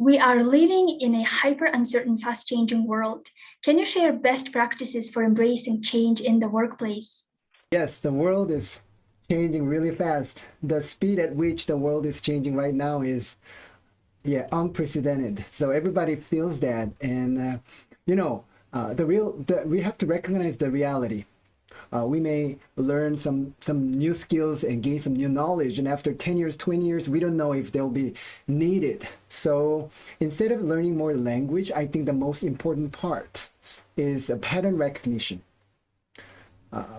We are living in a hyper uncertain, fast changing world. Can you share best practices for embracing change in the workplace? Yes, the world is changing really fast. The speed at which the world is changing right now is, yeah, unprecedented. So everybody feels that, and you know, we have to recognize the reality. We may learn some new skills and gain some new knowledge, and after 10 years, 20 years, we don't know if they'll be needed. So instead of learning more language, I think the most important part is pattern recognition.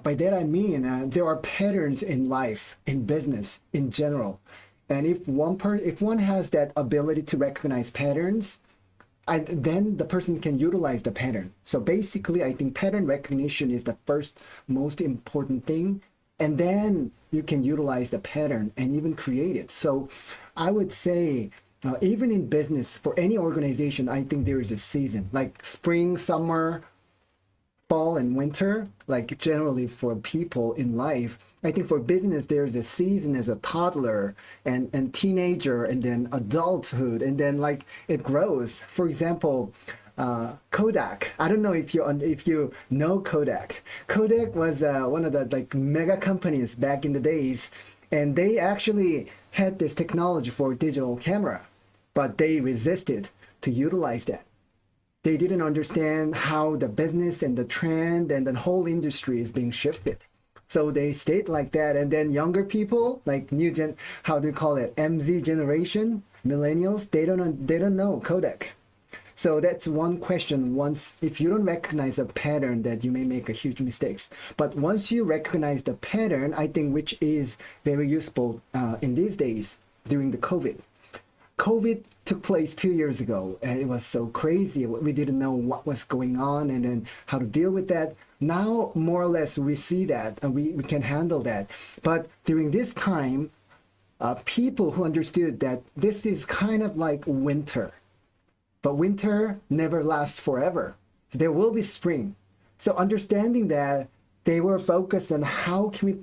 By that I mean there are patterns in life, in business, in general, and if one has that ability to recognize patterns, then the person can utilize the pattern. So basically, I think pattern recognition is the first most important thing, and then you can utilize the pattern and even create it. So I would say. Even in business, for any organization, I think there is a season like spring, summer, fall and winter, like generally for people in life. I think for business, there's a season as a toddler and teenager and then adulthood, and then like it grows. For example, Kodak. I don't know if you know Kodak. Kodak was one of the like mega companies back in the days, and they actually had this technology for digital camera, but they resisted to utilize that. They didn't understand how the business and the trend and the whole industry is being shifted. So they stayed like that. And then younger people, like how do you call it? MZ generation, millennials, they don't know Kodak. So that's one question. Once, if you don't recognize a pattern, that you may make a huge mistakes. But once you recognize the pattern, I think which is very useful in these days during the COVID. COVID took place 2 years ago, and it was so crazy. We didn't know what was going on and then how to deal with that. Now, more or less, we see that and we can handle that. But during this time, people who understood that this is kind of like winter, but winter never lasts forever. So there will be spring. So understanding that, they were focused on how can we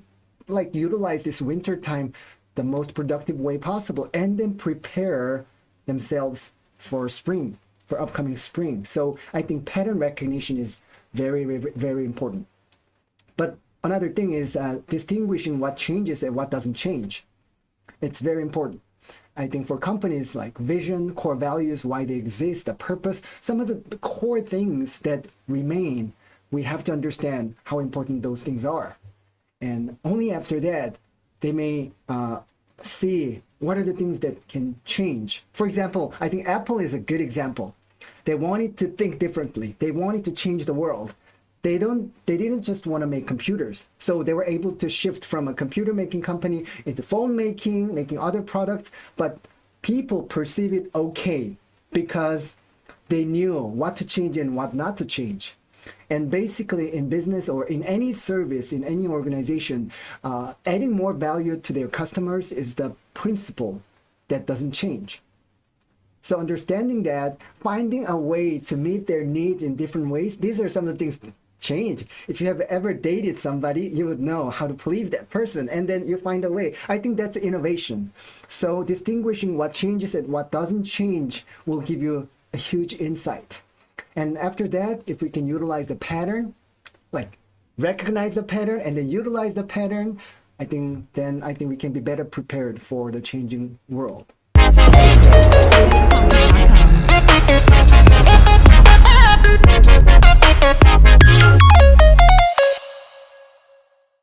like utilize this winter time the most productive way possible, and then prepare themselves for spring, for upcoming spring. So I think pattern recognition is very, very, very important. But another thing is distinguishing what changes and what doesn't change. It's very important. I think for companies like vision, core values, why they exist, the purpose, some of the core things that remain, we have to understand how important those things are. And only after that, they may see what are the things that can change. For example, I think Apple is a good example. They wanted to think differently. They wanted to change the world. They didn't just want to make computers. So they were able to shift from a computer making company into phone making other products. But people perceive it okay because they knew what to change and what not to change. And basically in business or in any service, in any organization, adding more value to their customers is the principle that doesn't change. So understanding that, finding a way to meet their needs in different ways, these are some of the things that change. If you have ever dated somebody, you would know how to please that person, and then you find a way. I think that's innovation. So distinguishing what changes and what doesn't change will give you a huge insight. And after that, if we can utilize the pattern, like recognize the pattern and then utilize the pattern, I think we can be better prepared for the changing world.